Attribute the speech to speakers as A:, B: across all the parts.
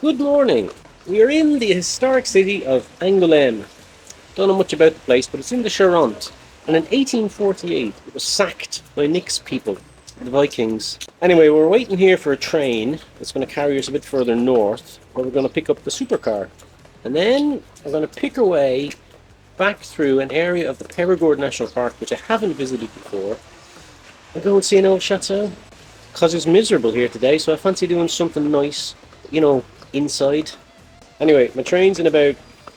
A: Good morning. We are in the historic city of Angoulême. Don't know much about the place, but it's in the Charente. And in 1848, it was sacked by Nick's people, the Vikings. Anyway, we're waiting here for a train that's going to carry us a bit further north, where we're going to pick up the supercar. And then we're going to pick our way back through an area of the Périgord National Park, which I haven't visited before, and go and see an old chateau. Because it's miserable here today, so I fancy doing something nice, inside. Anyway, my train's in about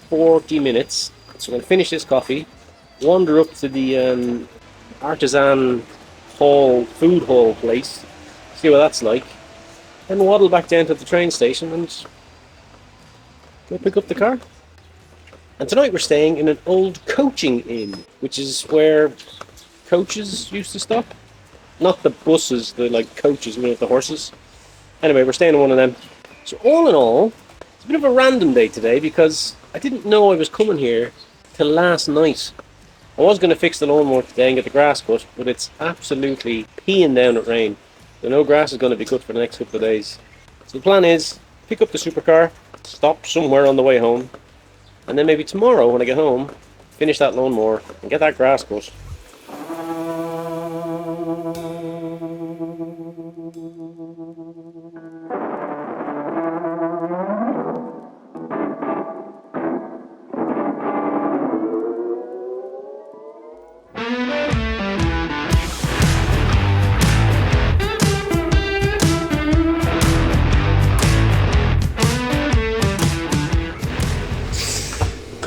A: 40 minutes, so I'm going to finish this coffee, wander up to the artisan food hall place, see what that's like, then waddle back down to the train station and go pick up the car. And tonight we're staying in an old coaching inn, which is where coaches used to stop. Not the buses, the coaches with the horses. Anyway, we're staying in one of them. So all in all, it's a bit of a random day today because I didn't know I was coming here till last night. I was going to fix the lawnmower today and get the grass cut, but it's absolutely peeing down with rain. So no grass is going to be cut for the next couple of days. So the plan is, pick up the supercar, stop somewhere on the way home, and then maybe tomorrow when I get home, finish that lawnmower and get that grass cut.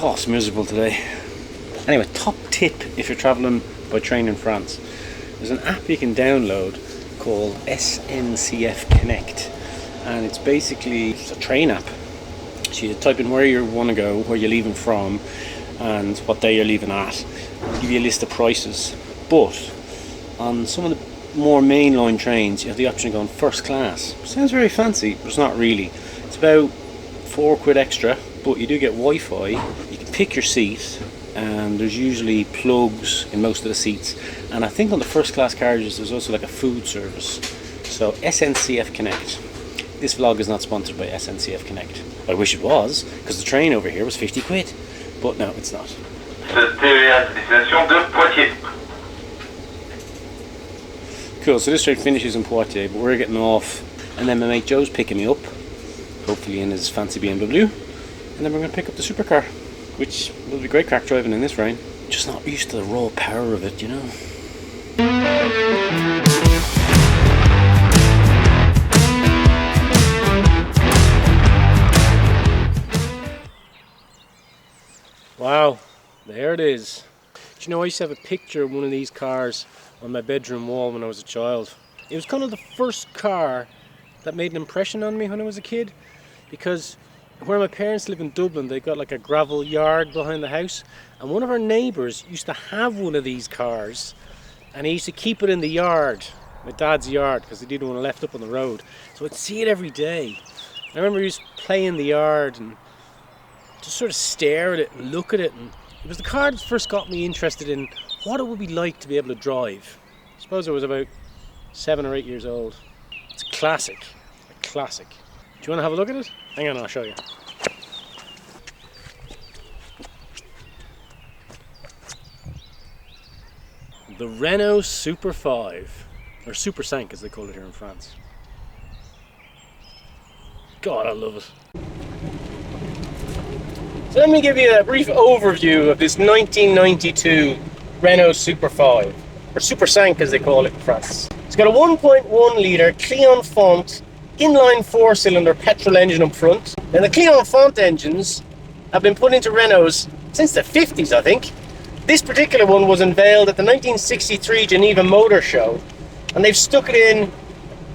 A: Oh, it's miserable today. Anyway, top tip if you're travelling by train in France. There's an app you can download called SNCF Connect, and it's basically a train app. So you type in where you want to go, where you're leaving from, and what day you're leaving at. It'll give you a list of prices. But on some of the more mainline trains, you have the option of going first class. Sounds very fancy, but it's not really. It's about £4 extra, but you do get Wi-Fi. You can pick your seat, and there's usually plugs in most of the seats. And I think on the first class carriages there's also like a food service. So SNCF Connect. This vlog is not sponsored by SNCF Connect. I wish it was, because the train over here was 50 quid. But no, it's not. Cool, so this train finishes in Poitiers, but we're getting off. And then my mate Joe's picking me up, hopefully in his fancy BMW. And then we're going to pick up the supercar, which will be great crack driving in this rain. Just not used to the raw power of it, Wow, there it is. Do you know, I used to have a picture of one of these cars on my bedroom wall when I was a child. It was kind of the first car that made an impression on me when I was a kid, because where my parents live in Dublin, they got like a gravel yard behind the house, and one of our neighbours used to have one of these cars, and he used to keep it in the yard, my dad's yard, because he didn't want it left up on the road. So I'd see it every day. I remember he used to play in the yard and just sort of stare at it and look at it, and it was the car that first got me interested in what it would be like to be able to drive. I suppose I was about 7 or 8 years old. It's a classic. Do you want to have a look at it? Hang on, I'll show you. The Renault Super 5, or Super 5 as they call it here in France. God, I love it. So let me give you a brief overview of this 1992 Renault Super 5, or Super 5 as they call it in France. It's got a 1.1 litre Client Font inline 4-cylinder petrol engine up front. And the Client Font engines have been put into Renaults since the 50s, I think. This particular one was unveiled at the 1963 Geneva Motor Show, and they've stuck it in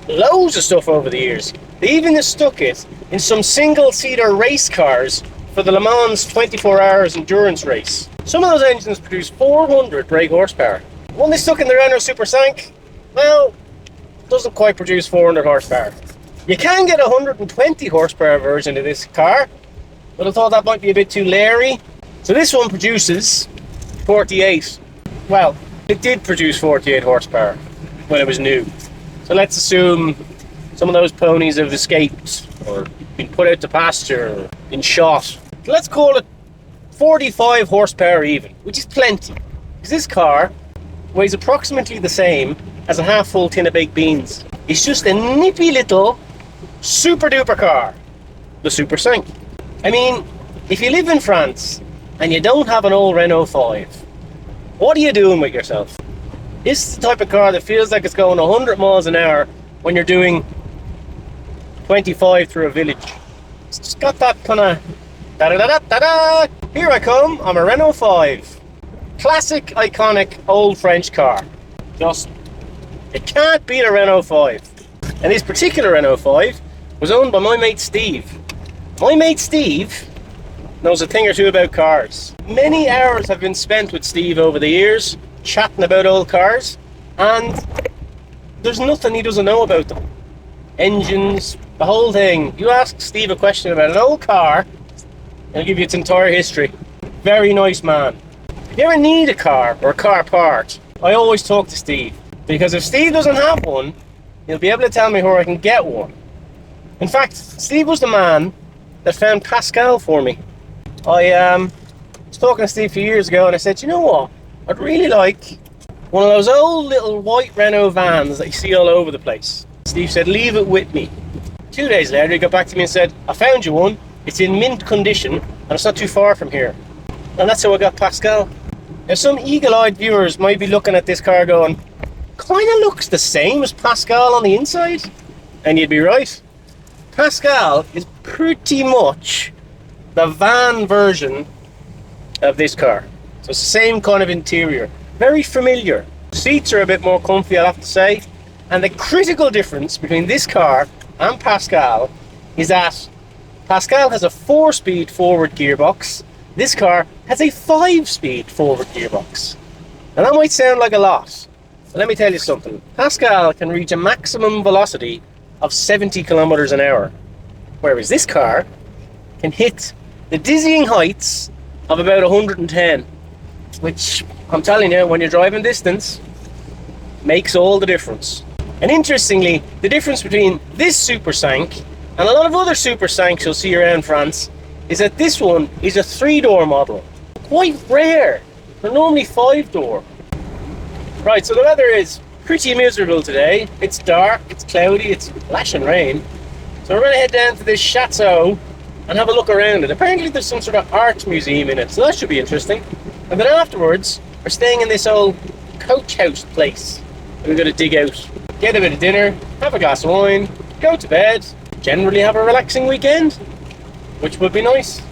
A: loads of stuff over the years. They even stuck it in some single-seater race cars for the Le Mans 24 Hours Endurance Race. Some of those engines produce 400 brake horsepower. The one they stuck in the Renault Super 5, well, doesn't quite produce 400 horsepower. You can get a 120 horsepower version of this car, but I thought that might be a bit too leery. So this one produces 48. Well, it did produce 48 horsepower when it was new. So let's assume some of those ponies have escaped or been put out to pasture, been shot. Let's call it 45 horsepower even, which is plenty. Because this car weighs approximately the same as a half full tin of baked beans. It's just a nippy little super duper car, the Super 5. I mean, if you live in France and you don't have an old Renault 5, what are you doing with yourself? This is the type of car that feels like it's going 100 miles an hour when you're doing 25 through a village. It's just got that kind of da-da-da-da-da-da. Here I come, I'm a Renault 5. Classic, iconic, old French car. Just, it can't beat a Renault 5. And this particular Renault 5 was owned by my mate Steve. My mate Steve knows a thing or two about cars. Many hours have been spent with Steve over the years, chatting about old cars, and there's nothing he doesn't know about them. Engines, the whole thing. You ask Steve a question about an old car, he'll give you its entire history. Very nice man. If you ever need a car or a car part, I always talk to Steve, because if Steve doesn't have one, he'll be able to tell me where I can get one. In fact, Steve was the man that found Pascal for me. I was talking to Steve a few years ago and I said, you know what, I'd really like one of those old little white Renault vans that you see all over the place. Steve said, leave it with me. 2 days later he got back to me and said, I found you one, it's in mint condition and it's not too far from here. And that's how I got Pascal. Now some eagle-eyed viewers might be looking at this car going, kind of looks the same as Pascal on the inside. And you'd be right. Pascal is pretty much the van version of this car. So it's the same kind of interior. Very familiar. Seats are a bit more comfy, I'll have to say. And the critical difference between this car and Pascal is that Pascal has a 4-speed forward gearbox. This car has a 5-speed forward gearbox. And that might sound like a lot, but let me tell you something. Pascal can reach a maximum velocity of 70 kilometers an hour, whereas this car can hit the dizzying heights of about 110, which I'm telling you, when you're driving distance, makes all the difference. And interestingly, the difference between this Super 5 and a lot of other Super 5s you'll see around France is that this one is a 3-door model. Quite rare. They're normally 5-door. Right, so the weather is pretty miserable today. It's dark, it's cloudy, it's lashing rain. So we're going to head down to this chateau and have a look around it. Apparently there's some sort of art museum in it, so that should be interesting. And then afterwards, we're staying in this old coach house place that we're going to dig out. Get a bit of dinner, have a glass of wine, go to bed, generally have a relaxing weekend, which would be nice.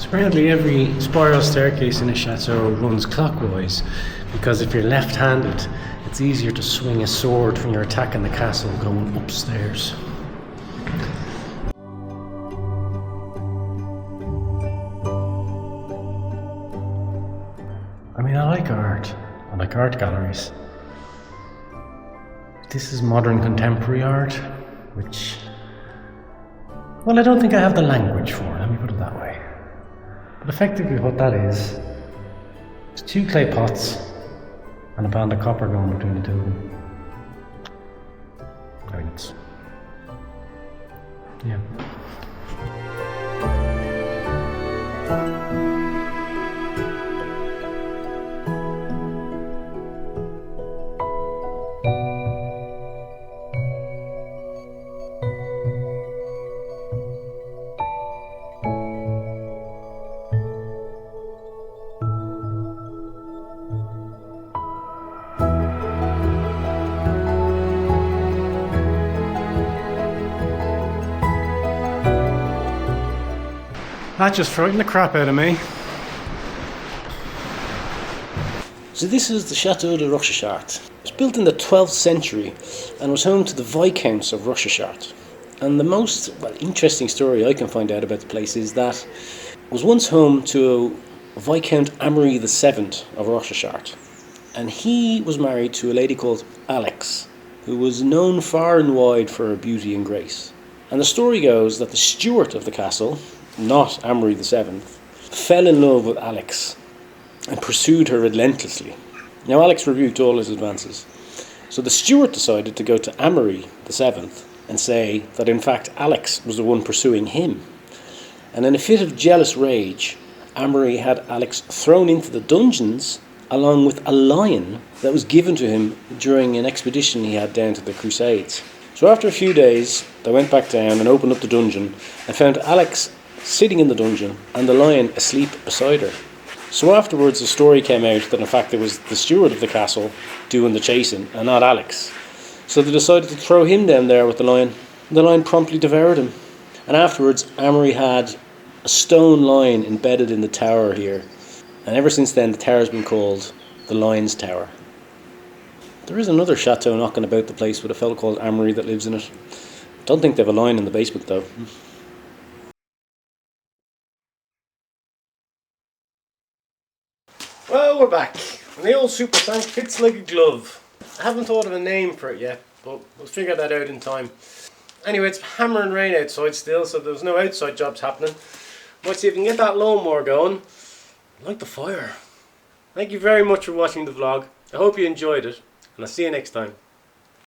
A: Apparently every spiral staircase in a chateau runs clockwise, because if you're left-handed, it's easier to swing a sword when you're attacking the castle going upstairs. I mean, I like art. I like art galleries. This is modern contemporary art, which, well, I don't think I have the language for it, let me put it that way. But effectively what that is 2 clay pots and a band of copper going between the two of them. I mean, it's, yeah.
B: That just frightened the crap out of me.
C: So this is the Chateau de Rochechart. It was built in the 12th century and was home to the Viscounts of Rochechart. And the most interesting story I can find out about the place is that it was once home to Viscount Amory VII of Rochechart. And he was married to a lady called Alex, who was known far and wide for her beauty and grace. And the story goes that the steward of the castle, not Amory VII, fell in love with Alex and pursued her relentlessly. Now Alex rebuked all his advances. So the steward decided to go to Amory VII and say that in fact Alex was the one pursuing him. And in a fit of jealous rage, Amory had Alex thrown into the dungeons along with a lion that was given to him during an expedition he had down to the Crusades. So after a few days, they went back down and opened up the dungeon and found Alex sitting in the dungeon and the lion asleep beside her. So afterwards the story came out that in fact it was the steward of the castle doing the chasing and not Alex. So they decided to throw him down there with the lion. The lion promptly devoured him. And afterwards Amory had a stone lion embedded in the tower here. And ever since then the tower has been called the Lion's Tower. There is another chateau knocking about the place with a fellow called Amory that lives in it. Don't think they have a lion in the basement though. Well, we're back. And the old super tank fits like a glove. I haven't thought of a name for it yet, but we'll figure that out in time. Anyway, it's hammering rain outside still, so there's no outside jobs happening. Might see if we can get that lawnmower going. Like the fire. Thank you very much for watching the vlog. I hope you enjoyed it, and I'll see you next time.